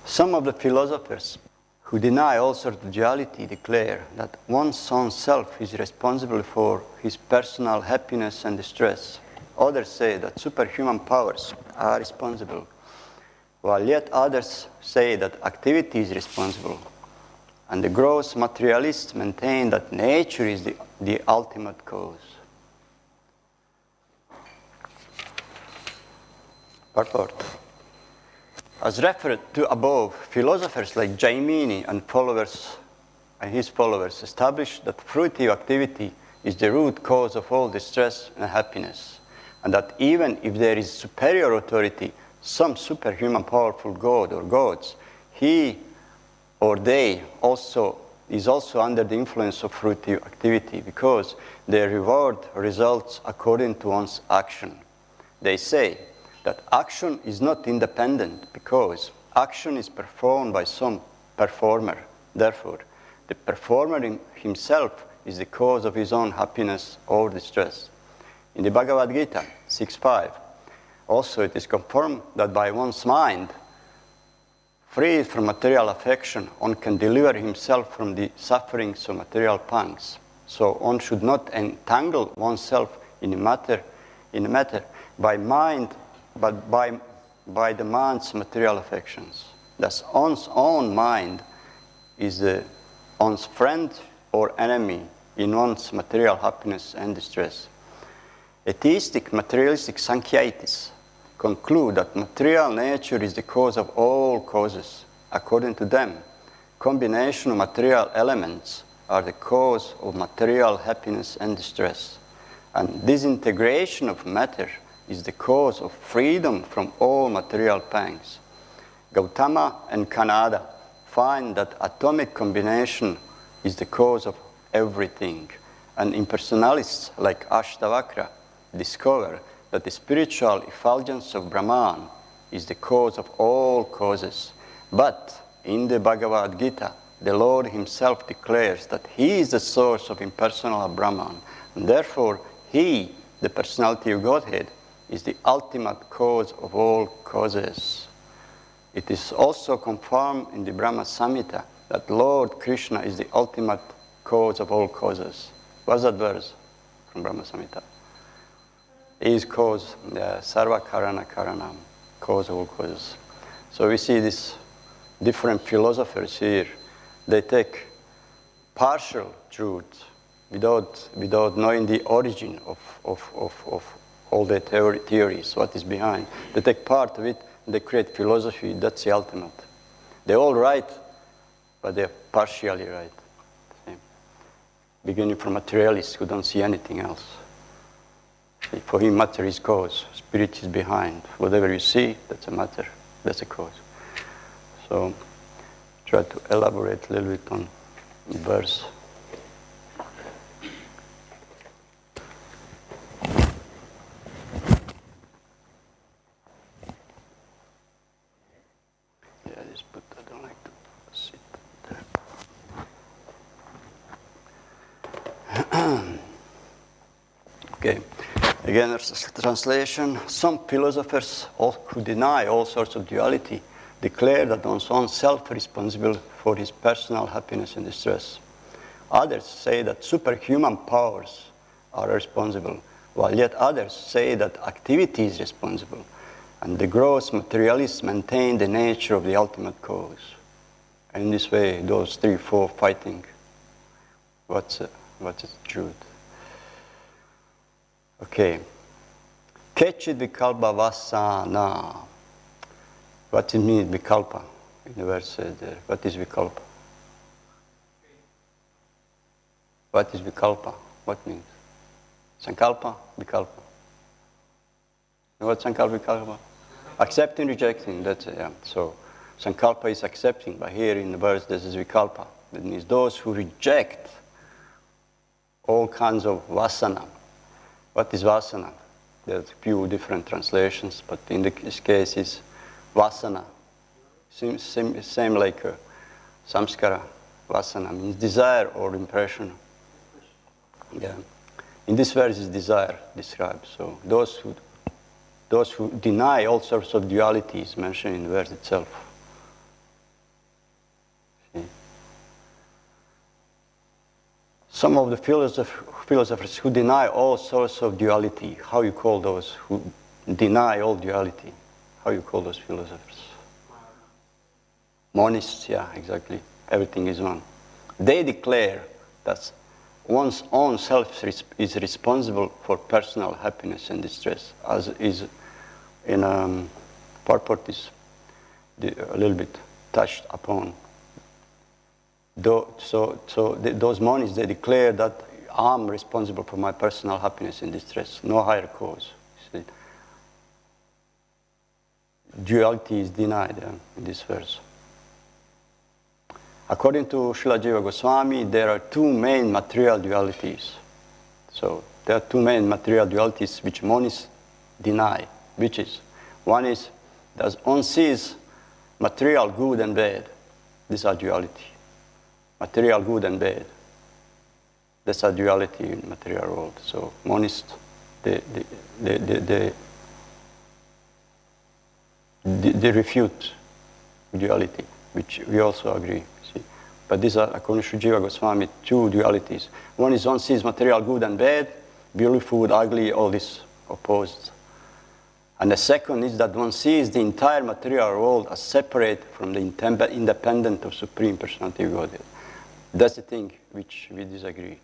Some of the philosophers who deny all sorts of duality declare that one's own self is responsible for his personal happiness and distress. Others say that superhuman powers are responsible, while yet others say that activity is responsible. And the gross materialists maintain that nature is the ultimate cause. Purport. As referred to above, philosophers like Jaimini and his followers established that fruitive activity is the root cause of all distress and happiness, and that even if there is superior authority, some superhuman powerful god or gods, he or they is also under the influence of fruitive activity, because their reward results according to one's action. They say that action is not independent because action is performed by some performer. Therefore, the performer himself is the cause of his own happiness or distress. In the Bhagavad Gita 6.5, also it is confirmed that by one's mind, freed from material affection, one can deliver himself from the sufferings of material pangs. So one should not entangle oneself in a matter by mind, but by the mind's material affections. Thus, one's own mind is one's friend or enemy in one's material happiness and distress. Atheistic materialistic Sankhyatis conclude that material nature is the cause of all causes. According to them, combination of material elements are the cause of material happiness and distress, and disintegration of matter is the cause of freedom from all material pangs. Gautama and Kanada find that atomic combination is the cause of everything, and impersonalists like Ashtavakra discover that the spiritual effulgence of Brahman is the cause of all causes. But in the Bhagavad Gita, the Lord himself declares that he is the source of impersonal Brahman, and therefore he, the personality of Godhead, is the ultimate cause of all causes. It is also confirmed in the Brahma Samhita that Lord Krishna is the ultimate cause of all causes. What's that verse from Brahma Samhita? He is cause, sarva karana karanam, cause of all causes. So we see these different philosophers here. They take partial truth without knowing the origin of all the theories, what is behind. They take part of it, they create philosophy, that's the ultimate. They're all right, but they're partially right. See? Beginning from materialists who don't see anything else. For him, matter is cause, spirit is behind. Whatever you see, that's a matter, that's a cause. So, try to elaborate a little bit on the verse. Okay, again, there's a translation. Some philosophers who deny all sorts of duality declare that one's own self is responsible for his personal happiness and distress. Others say that superhuman powers are responsible, while yet others say that activity is responsible, and the gross materialists maintain the nature of the ultimate cause. And in this way, those 3, 4 fighting. What's the truth? Okay. Kechid vikalpa vasana. What it means, vikalpa? In the verse says there. What is vikalpa? What is vikalpa? What means? Sankalpa, vikalpa. What sankalpa, vikalpa? Accepting, rejecting, that's it, yeah. So, sankalpa is accepting, but here in the verse this is vikalpa. That means those who reject all kinds of vasana. What is vasana? There's a few different translations, but in this case is vasana. Same like samskara. Vasana means desire or impression. Yeah. In this verse is desire described. So those who deny all sorts of dualities mentioned in the verse itself. some of the philosophers who deny all sorts of duality, how you call those who deny all duality? How you call those philosophers? Monists, yeah, exactly. Everything is one. They declare that one's own self is responsible for personal happiness and distress, as is in purport is a little bit touched upon. Those monists, they declare that I'm responsible for my personal happiness and distress, no higher cause. You see? Duality is denied in this verse. According to Srila Jiva Goswami, there are two main material dualities. So there are two main material dualities which monists deny, which is, one is, does one sees material good and bad? These are duality. Material good and bad. That's a duality in material world. So monists, they refute duality, which we also agree. See? But these are, according to Jiva Goswami, two dualities. One is one sees material good and bad, beautiful, ugly, all this opposed. And the second is that one sees the entire material world as separate from the independent of Supreme Personality of Godhead. That's the thing which we disagree.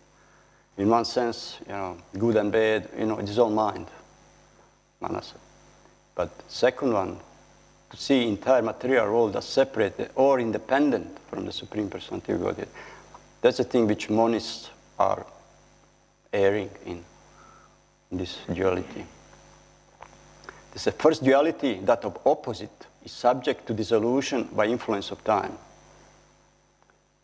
In one sense, good and bad, it is all mind, manasa. But second one, to see entire material world as separate or independent from the Supreme Personality of Godhead, that's the thing which monists are erring in this duality. This is the first duality, that of opposite, is subject to dissolution by influence of time.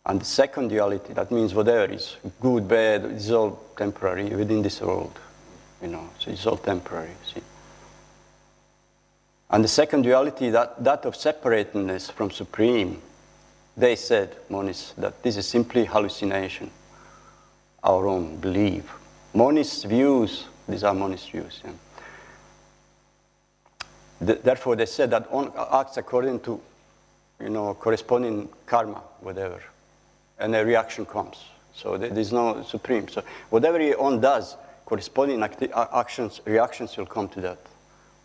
And the second duality, that means whatever is good, bad, it's all temporary within this world, so it's all temporary, see. And the second duality, that of separateness from Supreme, they said, monists, that this is simply hallucination, our own belief. Monists' views, these are monist views. Yeah. Therefore, they said that one acts according to, corresponding karma, whatever, and a reaction comes. So there's no Supreme. So whatever one does, corresponding reactions will come to that.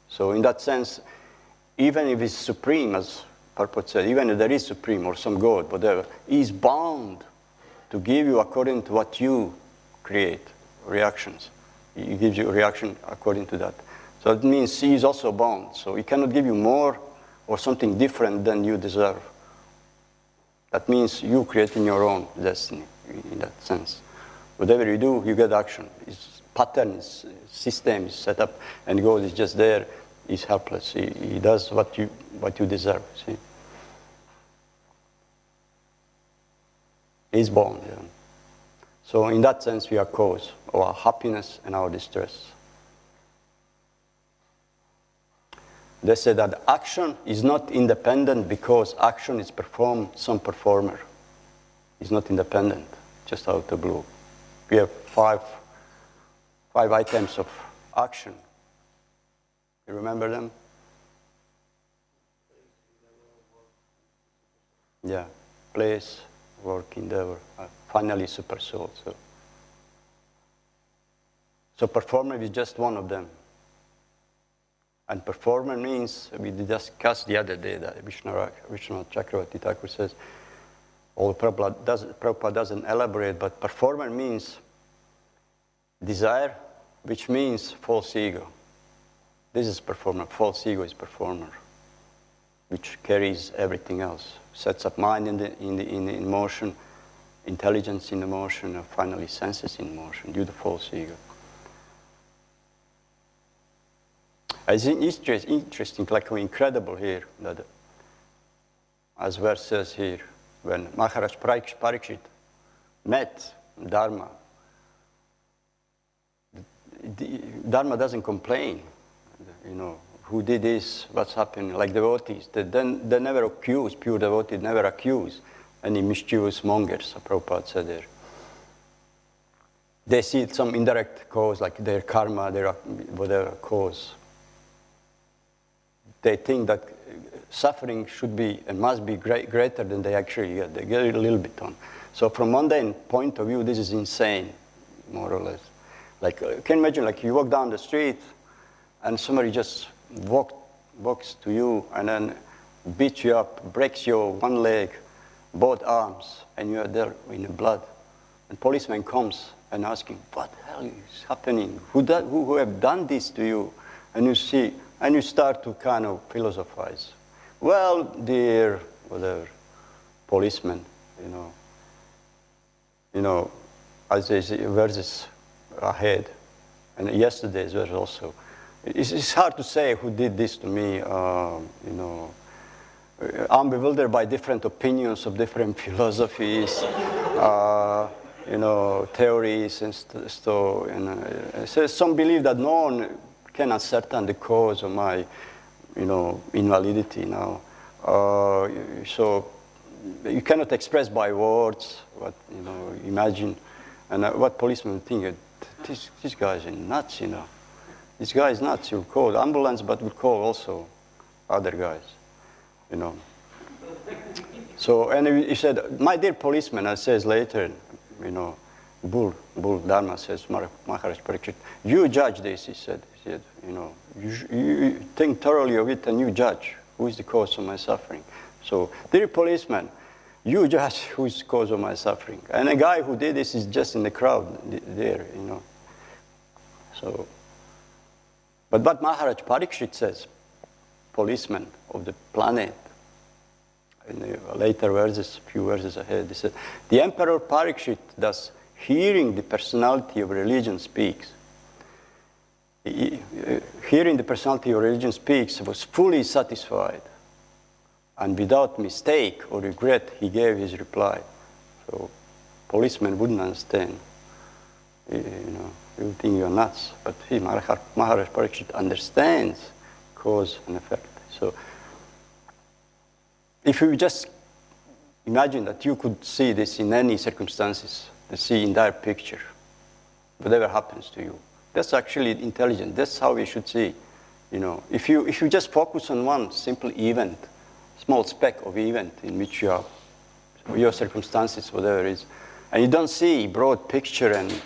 So in that sense, even if it's Supreme, as purport said, even if there is Supreme or some God, whatever, he is bound to give you according to what you create, reactions. He gives you a reaction according to that. So that means he is also bound. So he cannot give you more or something different than you deserve. That means you creating your own destiny in that sense. Whatever you do, you get action. His pattern, his system is set up, and God is just there. He's helpless. He does what you deserve. See, he's bound. Yeah. So in that sense, we are cause of our happiness and our distress. They say that action is not independent because action is performed some performer. It's not independent, just out of the blue. We have five items of action. You remember them? Yeah, place, work, endeavor, finally super soul. So performer is just one of them. And performer means, we discussed the other day that Vishnu Chakravarti Thakur says, Prabhupada doesn't elaborate, but performer means desire, which means false ego. This is performer. False ego is performer, which carries everything else, sets up mind in motion, intelligence in the motion, and finally senses in motion due to false ego. It's interesting, like incredible here, that as verse says here, when Maharaj Parikshit met Dharma, Dharma doesn't complain, who did this, what's happened, like devotees. They never accuse, pure devotees never accuse any mischievous mongers, Prabhupada said there. They see some indirect cause, like their karma, their whatever cause. They think that suffering should be and must be greater than they actually get. They get it a little bit on. So from mundane point of view, this is insane, more or less. Like, can you imagine, like you walk down the street and somebody just walks to you and then beats you up, breaks your one leg, both arms, and you are there in the blood. And policeman comes and asking, what the hell is happening? Who have done this to you? And you see, and you start to kind of philosophize. Well, dear, whatever, policeman, as they say, verses ahead, and yesterday's verse also. It's hard to say who did this to me, I'm bewildered by different opinions of different philosophies, theories and so. So some believe that no one can ascertain the cause of my, invalidity now. So you cannot express by words what, imagine. And what policemen think, this guy is nuts, This guy is nuts. You'll call ambulance, but we'll call also other guys, So, and he said, my dear policeman, I says later, Bull Dharma says, Maharaj Parikshit, you judge this, he said, you think thoroughly of it and you judge who is the cause of my suffering. So, dear policeman, you judge who is the cause of my suffering. And a guy who did this is just in the crowd there, So, but what Maharaj Parikshit says, policeman of the planet, in the later verses, few verses ahead, he said, the Emperor Parikshit, thus hearing the personality of religion speaks. Hearing the personality of religion speaks, was fully satisfied. And without mistake or regret, he gave his reply. So, policeman wouldn't understand. You think you're nuts. But Maharaj Parikshit understands cause and effect. So, if you just imagine that you could see this in any circumstances, to see entire picture, whatever happens to you, that's actually intelligent. That's how we should see. If you just focus on one simple event, small speck of event in which you are, your circumstances, whatever it is, and you don't see broad picture and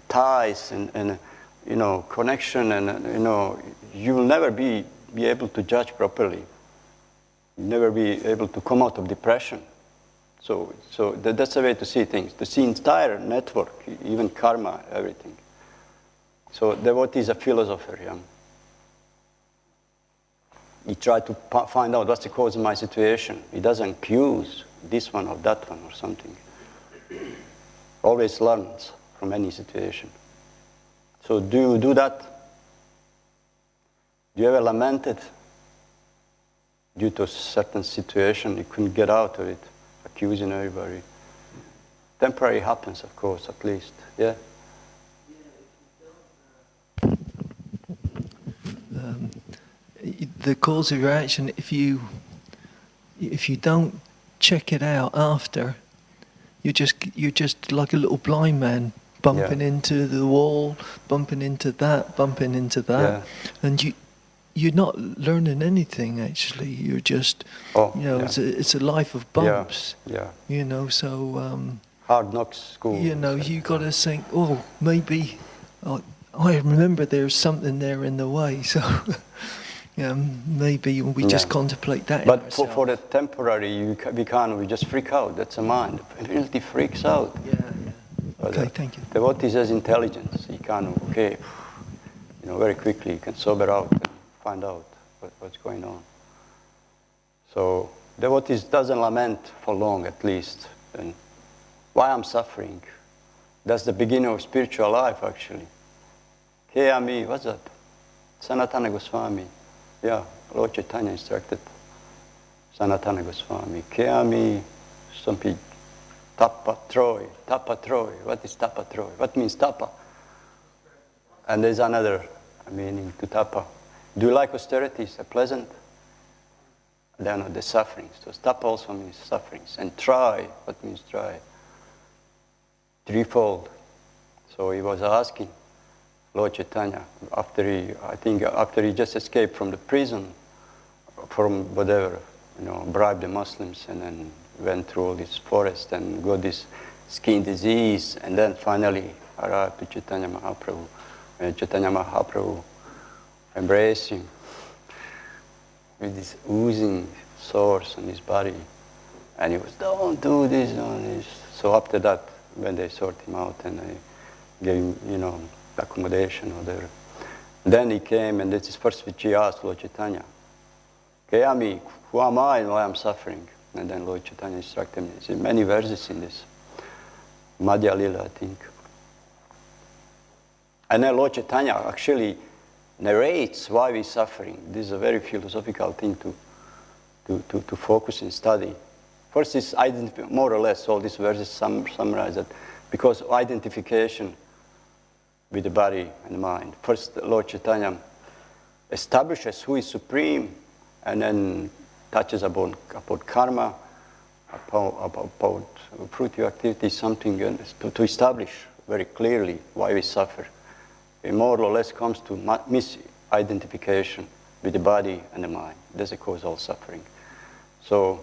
ties and connection, and you will never be able to judge properly. You'll never be able to come out of depression. So that's the way to see things, to see entire network, even karma, everything. So devotee is a philosopher, yeah. He tried to find out what's the cause of my situation. He doesn't accuse this one or that one or something. Always learns from any situation. So do you do that? Do you ever lamented due to a certain situation, you couldn't get out of it, accusing everybody? Temporary happens, of course, at least, yeah? The cause of your action, if you don't check it out after, you're just like a little blind man bumping into the wall, bumping into that, and you're not learning anything actually. You're just it's a life of bumps. So hard knocks school. You got to think, maybe I remember there's something there in the way, so. Maybe we just contemplate that. But for the temporary, we just freak out. That's a mind. It really freaks out. Okay, thank you. Devotee has intelligence. He can, very quickly he can sober out and find out what's going on. So devotee doesn't lament for long, at least. And why I'm suffering? That's the beginning of spiritual life, actually. Kayami, what's that? Sanatana Goswami. Yeah, Lord Chaitanya instructed Sanatana Goswami. Kayami, something, tapa troy. What is tapa troy? What means tapa? And there's another meaning to tapa. Do you like austerities? Are pleasant? Then the sufferings. So tapa also means sufferings. And try, what means try? Threefold. So he was asking Lord Chaitanya, after he just escaped from the prison from whatever, bribe the Muslims and then went through all this forest and got this skin disease and then finally arrived to Chaitanya Mahaprabhu. And Chaitanya Mahaprabhu embraced him with this oozing sores on his body. And he was, don't do this, don't do this. So after that, when they sort him out and they gave him, accommodation or whatever. Then he came and this is first which he asked Lord Chaitanya, Kayami, who am I and why I'm suffering? And then Lord Chaitanya instructed me. There's many verses in this. Madhya Lila, I think. And then Lord Chaitanya actually narrates why we're suffering. This is a very philosophical thing to focus and study. First is more or less all these verses summarize that because of identification with the body and the mind. First, Lord Chaitanya establishes who is supreme and then touches upon karma, about fruitive activity, something to establish very clearly why we suffer. It more or less comes to misidentification with the body and the mind. That's the cause of all suffering. So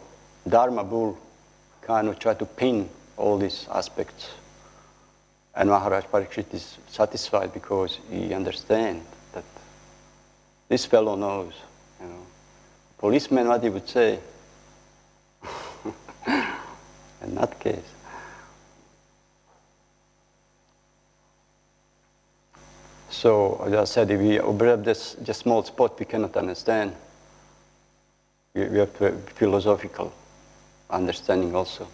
Dharma Bull kind of try to pin all these aspects. And Maharaj Parikshit is satisfied because he understands that this fellow knows. Policeman, what he would say, in that case. So, as I said, if we observe this just small spot we cannot understand, we have to have philosophical understanding also.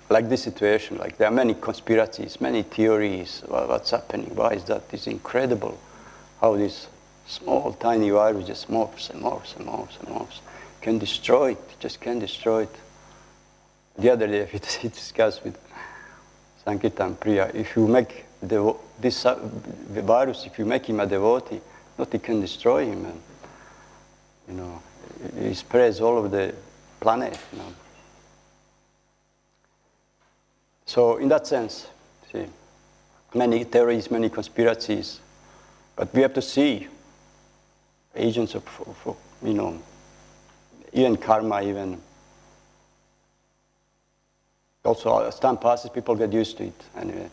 Like this situation, like there are many conspiracies, many theories about what's happening, why is that? It's incredible how this small, tiny virus just morphs and morphs and morphs and morphs. Can destroy it, just can destroy it. The other day we discussed with Sankirtan Priya, if you make the virus, if you make him a devotee, nothing can destroy him. And, he spreads all over the planet. So in that sense, see, many theories, many conspiracies, but we have to see agents of even karma, even. Also, as time passes, people get used to it. Anyway,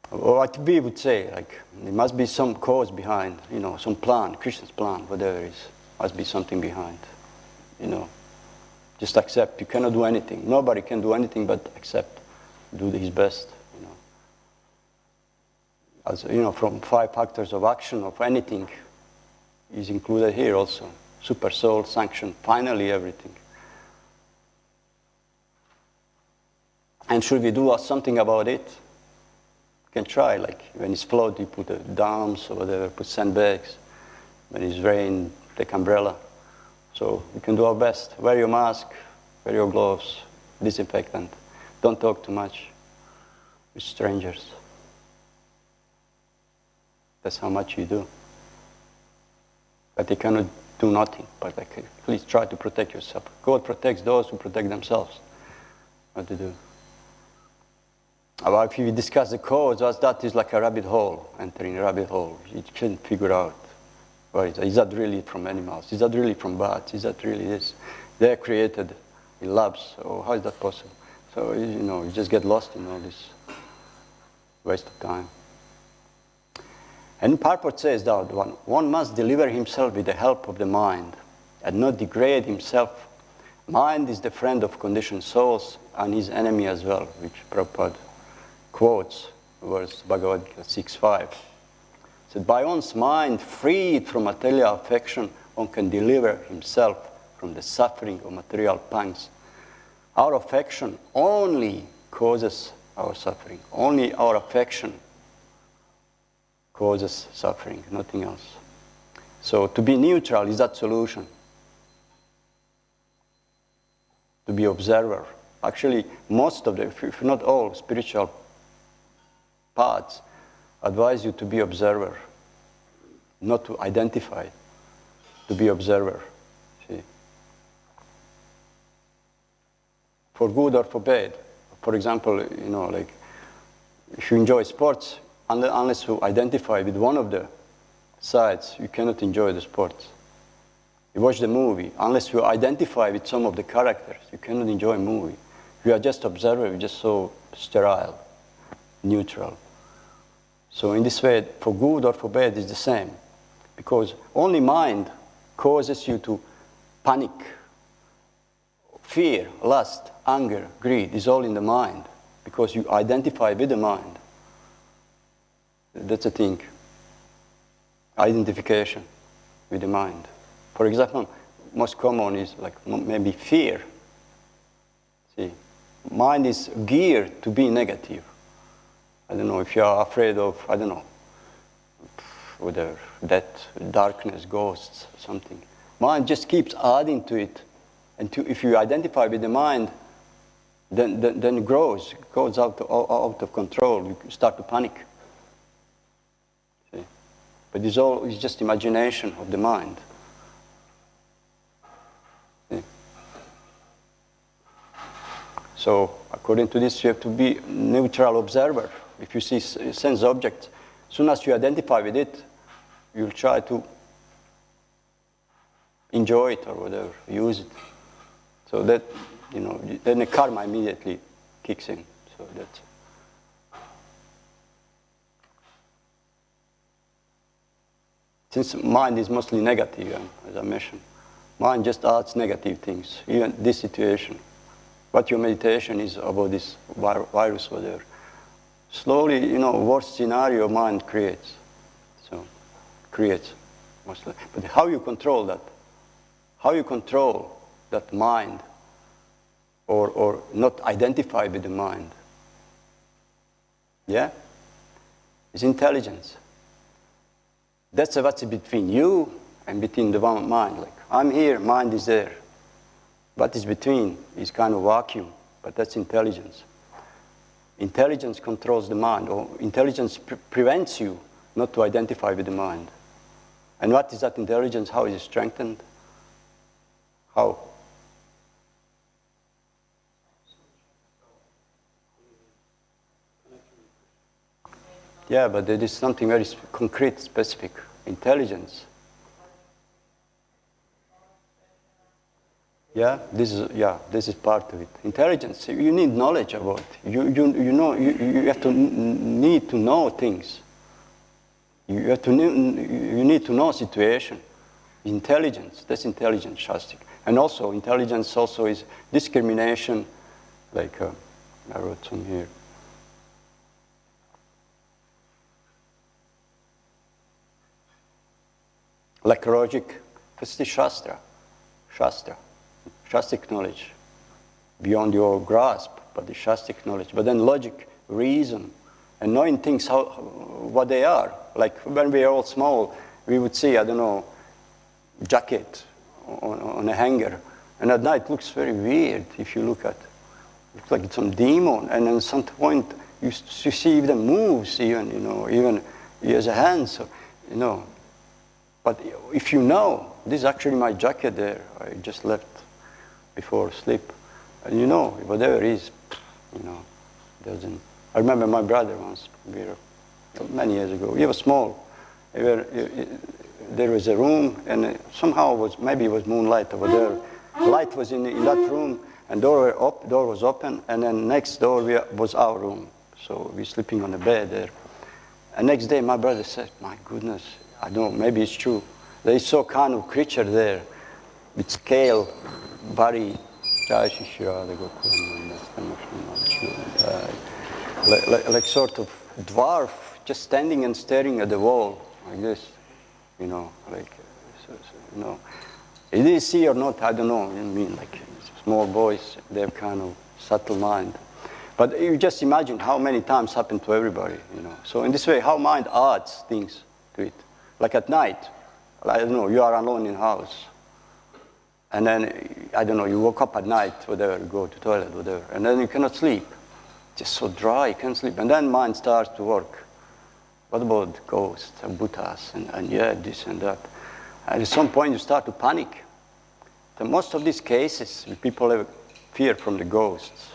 what we would say, like, there must be some cause behind, some plan, Krishna's plan, whatever it is, must be something behind, Just accept. You cannot do anything. Nobody can do anything but accept, do his best, As from 5 factors of action of anything is included here also. Super soul, sanction, finally everything. And should we do something about it? You can try, like when it's flood, you put dams or whatever, put sandbags. When it's rain, take umbrella. So we can do our best. Wear your mask, wear your gloves, disinfectant. Don't talk too much with strangers. That's how much you do. But you cannot do nothing. But please try to protect yourself. God protects those who protect themselves. What to do? About if you discuss the cause, that is like a rabbit hole, entering a rabbit hole. You can't figure out. Is that really from animals? Is that really from bats? Is that really this? They're created in labs. So how is that possible? So, you just get lost in all this waste of time. And purport says that one must deliver himself with the help of the mind and not degrade himself. Mind is the friend of conditioned souls and his enemy as well, which Prabhupada quotes, verse Bhagavad Gita 6.5. Said, by one's mind freed from material affection, one can deliver himself from the suffering of material pangs. Our affection only causes our suffering. Only our affection causes suffering, nothing else. So to be neutral is that solution. To be observer. Actually, most of the, if not all, spiritual paths advise you to be observer, not to identify, to be observer. See? For good or for bad. For example, like if you enjoy sports, unless you identify with one of the sides, you cannot enjoy the sport. You watch the movie, unless you identify with some of the characters, you cannot enjoy a movie. If you are just observer, you're just so sterile, neutral. So in this way, for good or for bad, it's the same. Because only mind causes you to panic. Fear, lust, anger, greed is all in the mind, because you identify with the mind. That's the thing. Identification with the mind. For example, most common is like maybe fear. See, mind is geared to be negative. I don't know if you are afraid of, I don't know, whether death, darkness, ghosts, something. Mind just keeps adding to it. And if you identify with the mind, then it goes out of control. You start to panic. See? But it's just imagination of the mind. See? So according to this, you have to be neutral observer. If you see sense objects, as soon as you identify with it, you'll try to enjoy it or whatever, use it. So that, then the karma immediately kicks in. So that's. Since mind is mostly negative, as I mentioned, mind just adds negative things, even this situation. What your meditation is about this virus or whatever. Slowly, worst scenario mind creates. So, creates mostly. But how you control that? How you control that mind or not identify with the mind? Yeah? It's intelligence. That's what's between you and between the one mind. Like, I'm here, mind is there. What is between is kind of vacuum, but that's intelligence. Intelligence controls the mind, or intelligence prevents you not to identify with the mind. And what is that intelligence? How is it strengthened? How? Yeah, but there is something very concrete, specific. Intelligence. Yeah, this is part of it. Intelligence. You need knowledge about it. You have to need to know things. You need to know situation. Intelligence. That's intelligence, Shastic. And also, intelligence also is discrimination. Like I wrote some here. Like logic. This is Shastra. Shastic knowledge, beyond your grasp, but the Shastic knowledge. But then logic, reason, and knowing things what they are. Like when we are all small, we would see, I don't know, jacket on a hanger, and at night it looks very weird if you look at it. It looks like it's some demon, and at some point you see even moves, even he has a hand, so, But if you know, this is actually my jacket there, I just left before sleep, and whatever it is, doesn't. I remember my brother once, many years ago. He was small. There was a room, and somehow maybe it was moonlight over there. Light was in that room, and door was open, and then next door was our room. So we're sleeping on the bed there. And next day, my brother said, "My goodness, I don't know, maybe it's true. There is some kind of creature there, with scale, body, like sort of dwarf, just standing and staring at the wall like this, It is see or not, I don't know. I mean, like small boys, they have kind of subtle mind. But you just imagine how many times happen to everybody, So in this way, how mind adds things to it. Like at night, I don't know, you are alone in the house. And then, I don't know, you woke up at night, whatever, go to toilet, whatever, and then you cannot sleep. Just so dry, you can't sleep. And then mind starts to work. What about ghosts and Buddhas and this and that? And at some point you start to panic. In most of these cases, people have fear from the ghosts.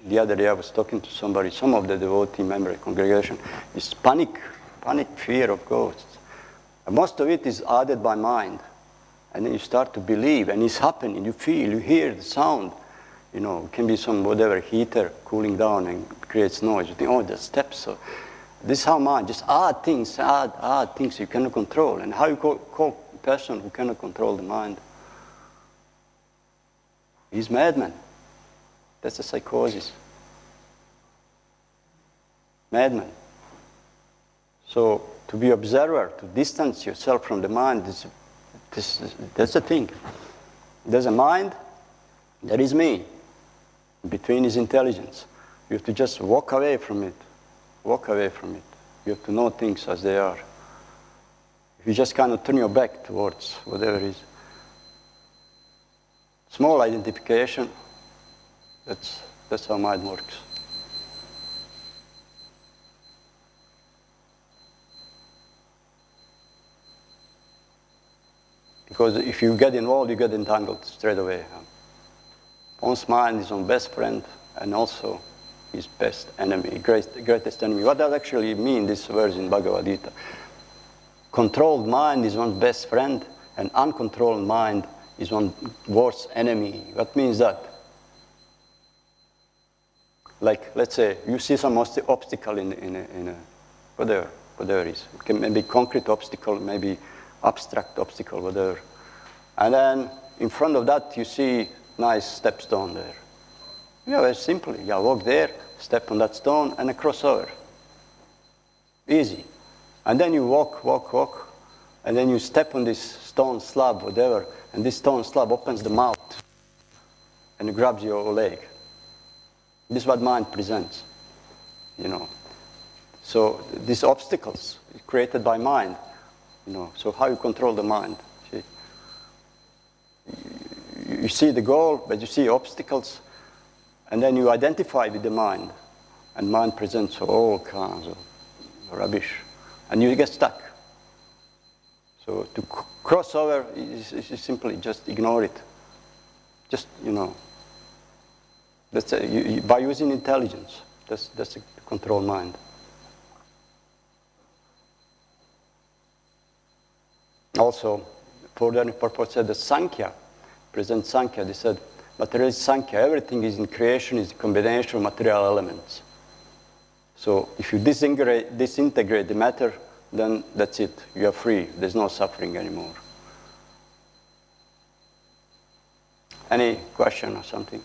The other day I was talking to somebody, some of the devotee member congregation, is panic fear of ghosts. And most of it is added by mind. And then you start to believe, and it's happening, you feel, you hear the sound. You know, it can be some whatever heater cooling down and creates noise. You think, oh, the steps. So this is how mind, just add things you cannot control. And how you call a person who cannot control the mind? He's madman. That's a psychosis. Madman. So to be observer, to distance yourself from the mind, that's the thing. There's a mind, there is me. Between is intelligence. You have to just walk away from it. Walk away from it. You have to know things as they are. If you just kind of turn your back towards whatever it is. Small identification, that's how mind works. Because if you get involved, you get entangled straight away. One's mind is one's best friend and also his best enemy, greatest enemy. What does actually mean, this verse in Bhagavad Gita? Controlled mind is one's best friend and uncontrolled mind is one's worst enemy. What means that? Like, let's say, you see some obstacle in a whatever it is. It can maybe concrete obstacle, maybe abstract obstacle, whatever. And then in front of that, you see nice stepstone there. Yeah, very simply. You walk there, step on that stone, and a crossover. Easy. And then you walk, and then you step on this stone slab, whatever, and this stone slab opens the mouth and it grabs your leg. This is what mind presents, you know. So these obstacles created by mind, you know. So how you control the mind? See? You see the goal, but you see obstacles, and then you identify with the mind, and mind presents all kinds of rubbish, and you get stuck. So to cross over is simply just ignore it. Just, you know, that's by using intelligence, that's a control mind. Also, for their purpose, said the Sankhya, present Sankhya, they said, material is Sankhya, everything is in creation, is a combination of material elements. So if you disintegrate the matter, then that's it, you are free, there's no suffering anymore. Any question or something?